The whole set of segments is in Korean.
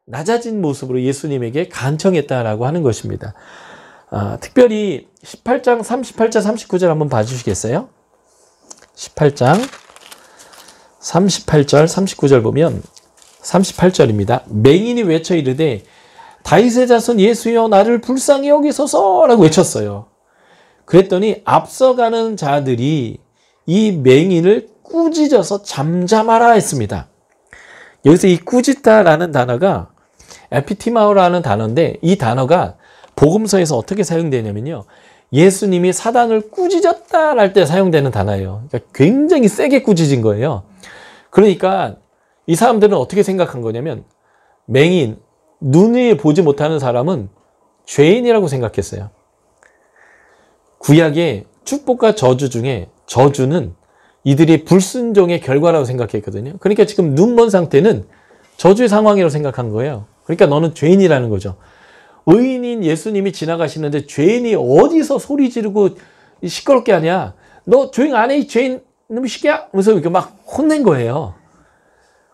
낮아진 모습으로 예수님에게 간청했다라고 하는 것입니다. 특별히 18장 38절 39절 한번 봐주시겠어요? 18장 38절 39절 보면 38절입니다. 맹인이 외쳐 이르되 다윗의 자손 예수여 나를 불쌍히 여기소서 라고 외쳤어요. 그랬더니 앞서가는 자들이 이 맹인을 꾸짖어서 잠잠하라 했습니다. 여기서 이 꾸짖다라는 단어가 에피티마오라는 단어인데, 이 단어가 복음서에서 어떻게 사용되냐면요, 예수님이 사단을 꾸짖었다 할 때 사용되는 단어예요. 그러니까 굉장히 세게 꾸짖은 거예요. 그러니까 이 사람들은 어떻게 생각한 거냐면, 맹인, 눈에 보지 못하는 사람은 죄인이라고 생각했어요. 구약의 축복과 저주 중에 저주는 이들이 불순종의 결과라고 생각했거든요. 그러니까 지금 눈먼 상태는 저주의 상황이라고 생각한 거예요. 그러니까 너는 죄인이라는 거죠. 의인인 예수님이 지나가시는데 죄인이 어디서 소리 지르고 시끄럽게 하냐? 너 조용 안 해, 이 죄인 놈의 시끼야? 하면서 이렇게 막 혼낸 거예요.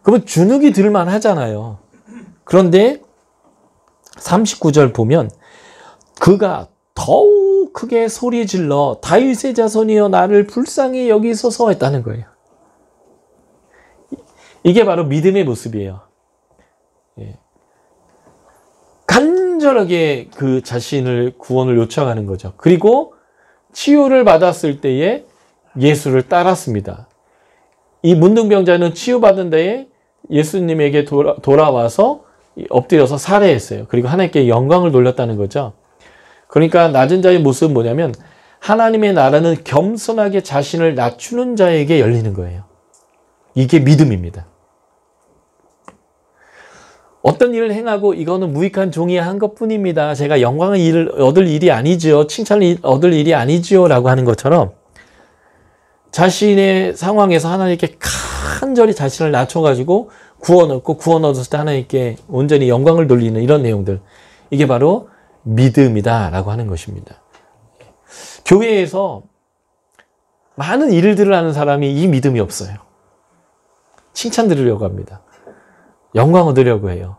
그러면 주눅이 들만 하잖아요. 그런데 39절 보면 그가 더욱 크게 소리 질러 다윗의 자손이여 나를 불쌍히 여기소서 했다는 거예요. 이게 바로 믿음의 모습이에요. 간절하게 그 자신을 구원을 요청하는 거죠. 그리고 치유를 받았을 때에 예수를 따랐습니다. 이 문둥병자는 치유받은 데에 예수님에게 돌아와서 엎드려서 살해했어요. 그리고 하나님께 영광을 돌렸다는 거죠. 그러니까 낮은 자의 모습은 뭐냐면 하나님의 나라는 겸손하게 자신을 낮추는 자에게 열리는 거예요. 이게 믿음입니다. 어떤 일을 행하고 이거는 무익한 종이 한 것뿐입니다. 제가 영광을 얻을 일이 아니지요. 칭찬을 얻을 일이 아니지요. 라고 하는 것처럼 자신의 상황에서 하나님께 간절히 자신을 낮춰가지고 구원 얻고 구원 얻었을 때 하나님께 온전히 영광을 돌리는 이런 내용들. 이게 바로 믿음이다 라고 하는 것입니다. 교회에서 많은 일들을 하는 사람이 이 믿음이 없어요. 칭찬 들으려고 합니다. 영광 얻으려고 해요.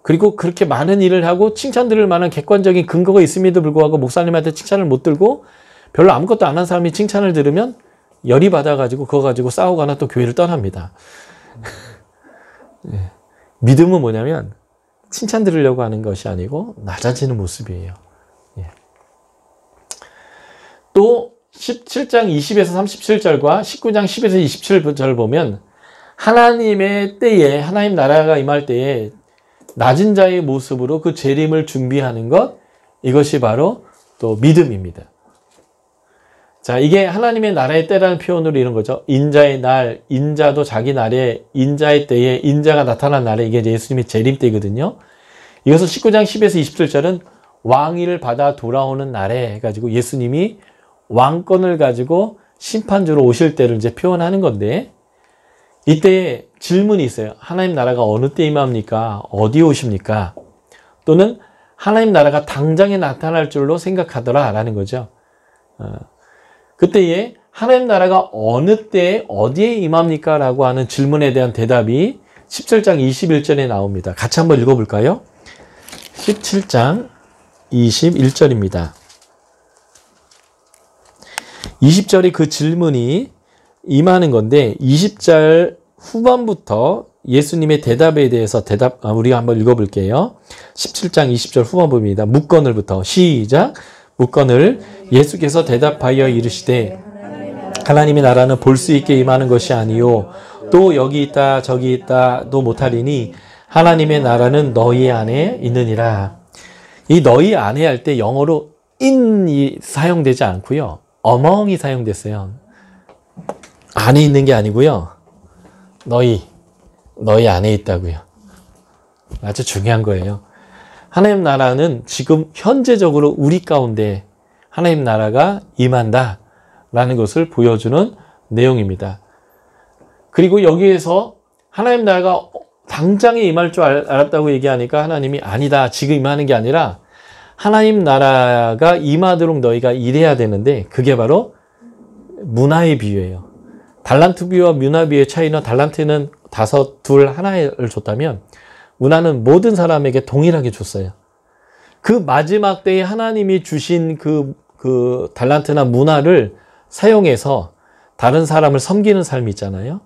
그리고 그렇게 많은 일을 하고 칭찬 들을 만한 객관적인 근거가 있음에도 불구하고 목사님한테 칭찬을 못 들고 별로 아무것도 안 한 사람이 칭찬을 들으면 열이 받아가지고 그거 가지고 싸우거나 또 교회를 떠납니다. 믿음은 뭐냐면 칭찬 들으려고 하는 것이 아니고 낮아지는 모습이에요. 또 17장 20에서 37절과 19장 10에서 27절 보면 하나님의 때에, 하나님 나라가 임할 때에 낮은 자의 모습으로 그 재림을 준비하는 것, 이것이 바로 또 믿음입니다. 자, 이게 하나님의 나라의 때라는 표현으로 이런 거죠. 인자의 날, 인자도 자기 날에, 인자의 때에, 인자가 나타난 날에, 이게 예수님의 재림 때거든요. 이것을 19장 10에서 27절은 왕위를 받아 돌아오는 날에 해가지고 예수님이 왕권을 가지고 심판주로 오실 때를 이제 표현하는 건데, 이때 질문이 있어요. 하나님 나라가 어느 때 임합니까? 어디에 오십니까? 또는 하나님 나라가 당장에 나타날 줄로 생각하더라 라는 거죠. 그때에 하나님 나라가 어느 때에 어디에 임합니까? 라고 하는 질문에 대한 대답이 17장 21절에 나옵니다. 같이 한번 읽어볼까요? 17장 21절입니다. 20절이 그 질문이 임하는 건데 20절 후반부터 예수님의 대답에 대해서 우리가 한번 읽어볼게요. 17장 20절 후반부입니다. 묵건을부터 시작. 묵건을 예수께서 대답하여 이르시되 하나님의 나라는 볼 수 있게 임하는 것이 아니요 또 여기 있다 저기 있다도 못하리니 하나님의 나라는 너희 안에 있느니라. 이 너희 안에 할 때 영어로 in이 사용되지 않고요. among이 사용됐어요. 안에 있는 게 아니고요. 너희 안에 있다고요. 아주 중요한 거예요. 하나님 나라는 지금 현재적으로 우리 가운데 하나님 나라가 임한다 라는 것을 보여주는 내용입니다. 그리고 여기에서 하나님 나라가 당장에 임할 줄 알았다고 얘기하니까 하나님이 아니다. 지금 임하는 게 아니라 하나님 나라가 임하도록 너희가 일해야 되는데 그게 바로 문화의 비유예요. 달란트 비유와 문화 비유의 차이는 달란트는 5, 2, 1을 줬다면 문화는 모든 사람에게 동일하게 줬어요. 그 마지막 때에 하나님이 주신 그 달란트나 문화를 사용해서 다른 사람을 섬기는 삶이 있잖아요.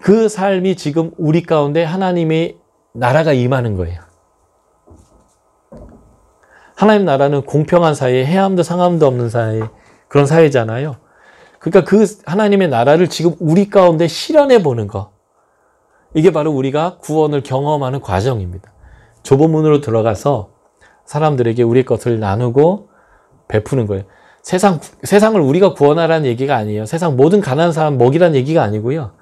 그 삶이 지금 우리 가운데 하나님의 나라가 임하는 거예요. 하나님 나라는 공평한 사회, 해함도 상함도 없는 사회, 그런 사회잖아요. 그러니까 그 하나님의 나라를 지금 우리 가운데 실현해 보는 거. 이게 바로 우리가 구원을 경험하는 과정입니다. 좁은 문으로 들어가서 사람들에게 우리 것을 나누고 베푸는 거예요. 세상을 우리가 구원하라는 얘기가 아니에요. 세상 모든 가난한 사람 먹이라는 얘기가 아니고요.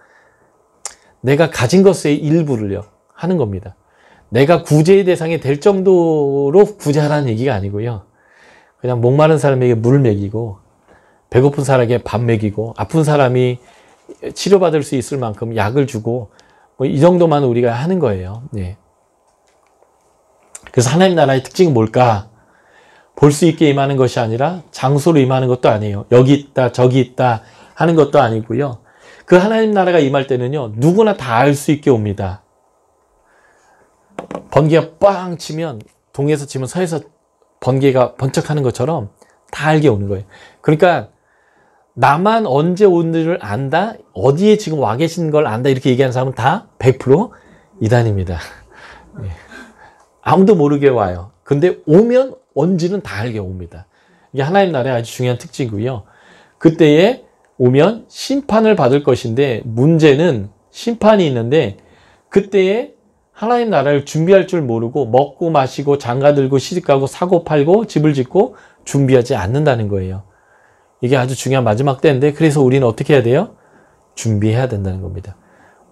내가 가진 것의 일부를요, 하는 겁니다. 내가 구제의 대상이 될 정도로 구제하라는 얘기가 아니고요. 그냥 목마른 사람에게 물 먹이고, 배고픈 사람에게 밥 먹이고, 아픈 사람이 치료받을 수 있을 만큼 약을 주고, 뭐 이 정도만 우리가 하는 거예요. 네. 그래서 하나님 나라의 특징은 뭘까? 볼 수 있게 임하는 것이 아니라 장소로 임하는 것도 아니에요. 여기 있다, 저기 있다 하는 것도 아니고요. 그 하나님 나라가 임할 때는요, 누구나 다 알 수 있게 옵니다. 번개가 빵 치면, 동에서 치면 서에서 번개가 번쩍하는 것처럼 다 알게 오는 거예요. 그러니까 나만 언제 오는지를 안다, 어디에 지금 와 계신 걸 안다, 이렇게 얘기하는 사람은 다 100% 이단입니다. 네. 아무도 모르게 와요. 근데 오면 언지는 다 알게 옵니다. 이게 하나님 나라의 아주 중요한 특징이고요. 그때에 오면 심판을 받을 것인데, 문제는 심판이 있는데 그때에 하나님 나라를 준비할 줄 모르고 먹고 마시고 장가들고 시집가고 사고 팔고 집을 짓고 준비하지 않는다는 거예요. 이게 아주 중요한 마지막 때인데, 그래서 우리는 어떻게 해야 돼요? 준비해야 된다는 겁니다.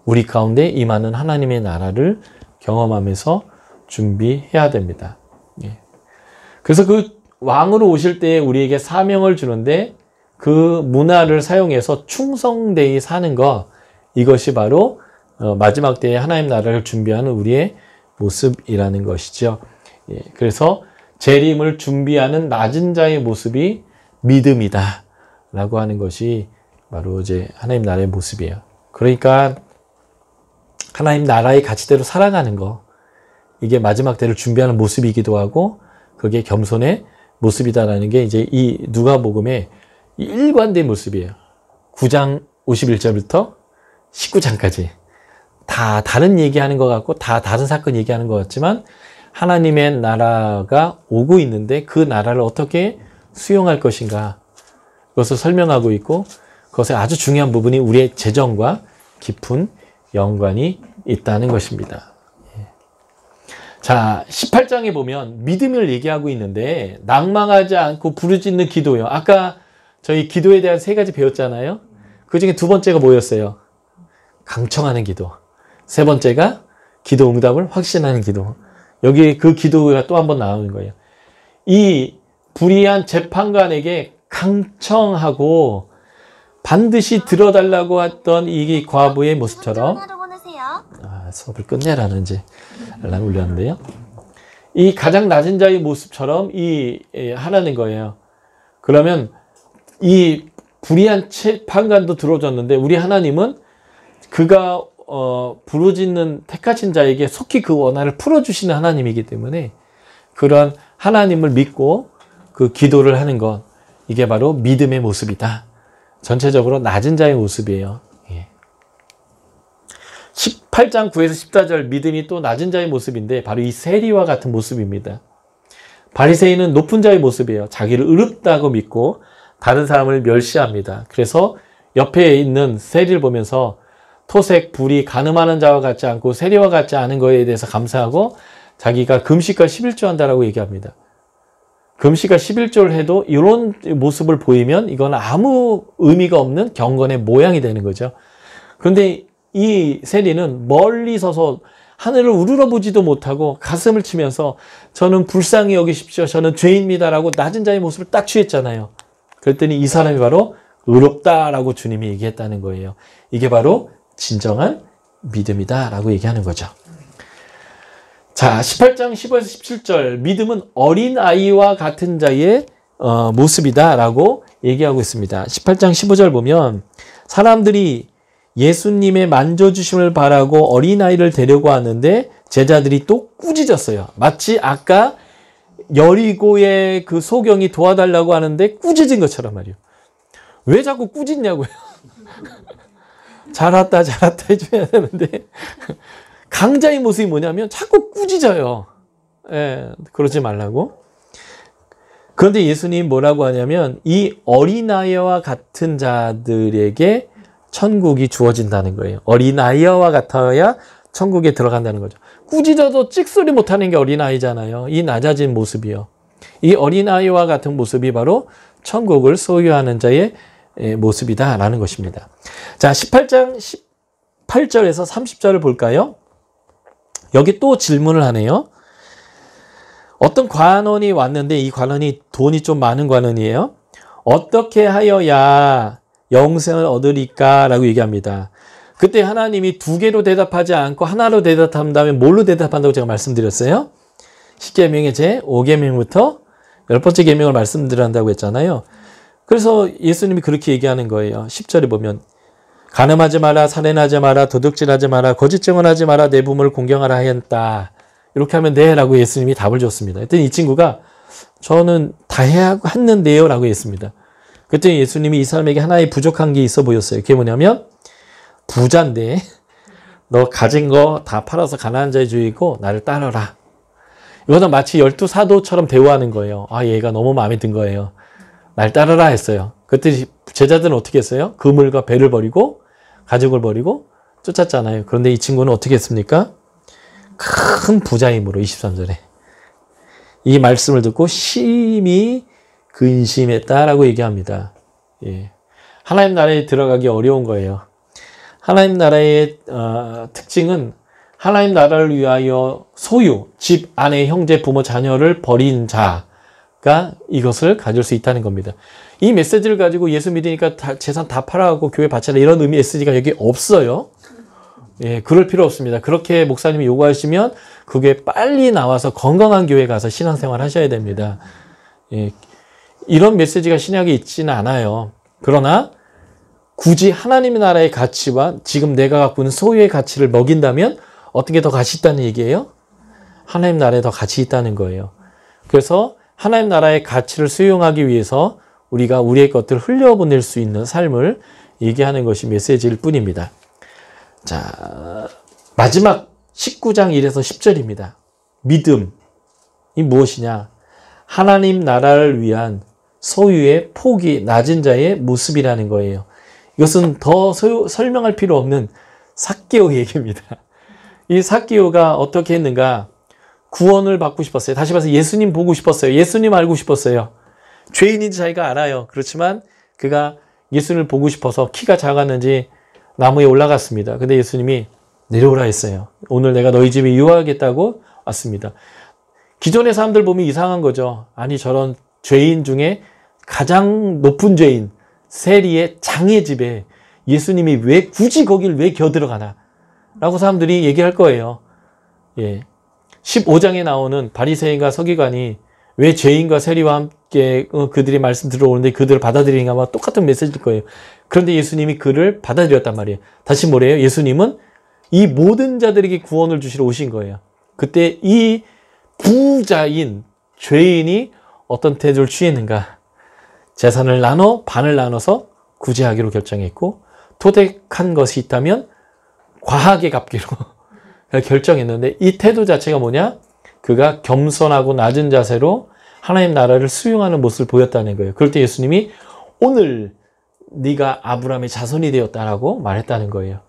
우리 가운데 임하는 하나님의 나라를 경험하면서 준비해야 됩니다. 예. 그래서 그 왕으로 오실 때 우리에게 사명을 주는데, 그 문화를 사용해서 충성되이 사는 것, 이것이 바로 마지막 때에 하나님 나라를 준비하는 우리의 모습이라는 것이죠. 예. 그래서 재림을 준비하는 낮은 자의 모습이 믿음이다 라고 하는 것이 바로 이제 하나님 나라의 모습이에요. 그러니까 하나님 나라의 가치대로 살아가는 거, 이게 마지막 때를 준비하는 모습이기도 하고, 그게 겸손의 모습이다라는 게 이제 이 누가복음의 일관된 모습이에요. 9장 51절부터 19장까지 다 다른 얘기하는 것 같고, 다 다른 사건 얘기하는 것 같지만, 하나님의 나라가 오고 있는데 그 나라를 어떻게 수용할 것인가, 그것을 설명하고 있고, 그것의 아주 중요한 부분이 우리의 재정과 깊은 연관이 있다는 것입니다. 자, 18장에 보면 믿음을 얘기하고 있는데, 낭망하지 않고 부르짖는 기도요. 아까 저희 기도에 대한 3가지 배웠잖아요. 그 중에 2번째가 뭐였어요? 강청하는 기도. 3번째가 기도 응답을 확신하는 기도. 여기 그 기도가 또 한 번 나오는 거예요. 이 불의한 재판관에게 강청하고 반드시 들어달라고 했던 이 과부의 모습처럼, 수업을 끝내라는 이제 알람이 울렸는데요. 이 가장 낮은 자의 모습처럼 하라는 거예요. 그러면 이 불의한 재판관도 들어줬는데, 우리 하나님은 그가 부르짖는 택하신 자에게 속히 그 원한을 풀어주시는 하나님이기 때문에, 그런 하나님을 믿고 그 기도를 하는 것, 이게 바로 믿음의 모습이다. 전체적으로 낮은 자의 모습이에요. 18장 9에서 14절 믿음이 또 낮은 자의 모습인데, 바로 이 세리와 같은 모습입니다. 바리새인은 높은 자의 모습이에요. 자기를 의롭다고 믿고 다른 사람을 멸시합니다. 그래서 옆에 있는 세리를 보면서 토색, 불의, 간음하는 자와 같지 않고 세리와 같지 않은 거에 대해서 감사하고, 자기가 금식과 11조 한다라고 얘기합니다. 금식과 11조를 해도 이런 모습을 보이면 이건 아무 의미가 없는 경건의 모양이 되는 거죠. 그런데 이 세리는 멀리 서서 하늘을 우러러보지도 못하고 가슴을 치면서 저는 불쌍히 여기십시오, 저는 죄인입니다라고 낮은 자의 모습을 딱 취했잖아요. 그랬더니 이 사람이 바로 의롭다라고 주님이 얘기했다는 거예요. 이게 바로 진정한 믿음이다라고 얘기하는 거죠. 자, 18장 15에서 17절 믿음은 어린아이와 같은 자의 모습이다라고 얘기하고 있습니다. 18장 15절 보면 사람들이 예수님의 만져주심을 바라고 어린아이를 데리고 왔는데 제자들이 또 꾸짖었어요. 마치 아까 여리고의 그 소경이 도와달라고 하는데 꾸짖은 것처럼 말이에요. 왜 자꾸 꾸짖냐고요. 잘 왔다 잘 왔다 해줘야 되는데 강자의 모습이 뭐냐면 자꾸 꾸짖어요. 예, 그러지 말라고. 그런데 예수님 뭐라고 하냐면 이 어린아이와 같은 자들에게 천국이 주어진다는 거예요. 어린아이와 같아야 천국에 들어간다는 거죠. 꾸짖어도 찍소리 못하는 게 어린아이잖아요. 이 낮아진 모습이요. 이 어린아이와 같은 모습이 바로 천국을 소유하는 자의 모습이다라는 것입니다. 자, 18장 18절에서 30절을 볼까요? 여기 또 질문을 하네요. 어떤 관원이 왔는데 이 관원이 돈이 좀 많은 관원이에요. 어떻게 하여야 영생을 얻으리까? 라고 얘기합니다. 그때 하나님이 두 개로 대답하지 않고 하나로 대답한다면 뭘로 대답한다고 제가 말씀드렸어요? 10계명의 제 5계명부터 10번째 계명을 말씀드린다고 했잖아요. 그래서 예수님이 그렇게 얘기하는 거예요. 10절에 보면 간음하지 마라, 살인하지 마라, 도둑질하지 마라, 거짓 증언하지 마라, 내 부모를 공경하라 하였다. 이렇게 하면 돼 라고 예수님이 답을 줬습니다. 그랬더니 이 친구가 저는 다 했는데요 라고 했습니다. 그랬더니 예수님이 이 사람에게 하나의 부족한 게 있어 보였어요. 그게 뭐냐면 부자인데 너 가진 거 다 팔아서 가난한 자의 주이고 나를 따르라. 이거는 마치 12사도처럼 대우하는 거예요. 아, 얘가 너무 마음에 든 거예요. 날 따르라 했어요. 그때 제자들은 어떻게 했어요? 그물과 배를 버리고 가족을 버리고 쫓았잖아요. 그런데 이 친구는 어떻게 했습니까? 큰 부자임으로 23절에 이 말씀을 듣고 심히 근심했다라고 얘기합니다. 예. 하나님 나라에 들어가기 어려운 거예요. 하나님 나라의 특징은 하나님 나라를 위하여 소유, 집, 아내, 형제, 부모, 자녀를 버린 자가 이것을 가질 수 있다는 겁니다. 이 메시지를 가지고 예수 믿으니까 재산 다 팔아가고 교회 바쳐라 이런 의미 메시지가 여기 없어요. 예, 그럴 필요 없습니다. 그렇게 목사님이 요구하시면 그게 빨리 나와서 건강한 교회 가서 신앙생활 하셔야 됩니다. 예, 이런 메시지가 신약에 있지는 않아요. 그러나 굳이 하나님의 나라의 가치와 지금 내가 갖고 있는 소유의 가치를 먹인다면 어떤 게 더 가치 있다는 얘기예요? 하나님 나라에 더 가치 있다는 거예요. 그래서 하나님 나라의 가치를 수용하기 위해서 우리가 우리의 것들을 흘려보낼 수 있는 삶을 얘기하는 것이 메시지일 뿐입니다. 자, 마지막 19장 1에서 10절입니다. 믿음이 무엇이냐? 하나님 나라를 위한 소유의 폭이 낮은 자의 모습이라는 거예요. 이것은 더 설명할 필요 없는 삭개오 얘기입니다. 이 삭개오가 어떻게 했는가? 구원을 받고 싶었어요. 다시 말해서 예수님 보고 싶었어요. 예수님 알고 싶었어요. 죄인인지 자기가 알아요. 그렇지만 그가 예수님을 보고 싶어서 키가 작았는지 나무에 올라갔습니다. 근데 예수님이 내려오라 했어요. 오늘 내가 너희 집에 유하겠다고 왔습니다. 기존의 사람들 보면 이상한 거죠. 아니 저런 죄인 중에 가장 높은 죄인 세리의 장의 집에 예수님이 왜 굳이 거길 왜 겨들어가나 라고 사람들이 얘기할 거예요. 예. 15장에 나오는 바리새인과 서기관이 왜 죄인과 세리와 함께 그들이 말씀 들어오는데 그들을 받아들이는가와 똑같은 메시지일 거예요. 그런데 예수님이 그를 받아들였단 말이에요. 다시 뭐래요? 예수님은 이 모든 자들에게 구원을 주시러 오신 거예요. 그때 이 부자인 죄인이 어떤 태도를 취했는가? 재산을 반을 나눠서 구제하기로 결정했고 토택한 것이 있다면 과하게 갚기로 결정했는데 이 태도 자체가 뭐냐? 그가 겸손하고 낮은 자세로 하나님 나라를 수용하는 모습을 보였다는 거예요. 그럴 때 예수님이 오늘 네가 아브라함의 자손이 되었다라고 말했다는 거예요.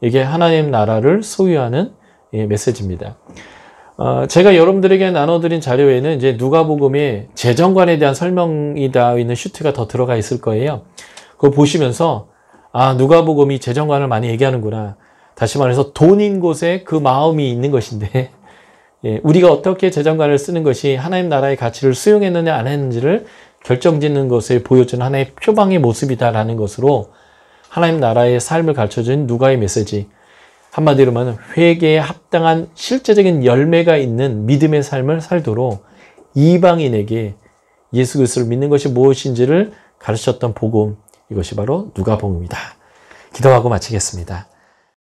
이게 하나님 나라를 소유하는 메시지입니다. 제가 여러분들에게 나눠드린 자료에는 이제 누가복음의 재정관에 대한 설명이 되어 있는 슈트가 더 들어가 있을 거예요. 그거 보시면서 아 누가복음이 재정관을 많이 얘기하는구나. 다시 말해서 돈인 곳에 그 마음이 있는 것인데 우리가 어떻게 재정관을 쓰는 것이 하나님 나라의 가치를 수용했느냐 안 했는지를 결정짓는 것을 보여주는 하나의 표방의 모습이다라는 것으로 하나님 나라의 삶을 가르쳐준 누가의 메시지 한마디로 말하면 회개에 합당한 실제적인 열매가 있는 믿음의 삶을 살도록 이방인에게 예수 그리스도를 믿는 것이 무엇인지를 가르쳤던 복음 이것이 바로 누가복음이다. 기도하고 마치겠습니다.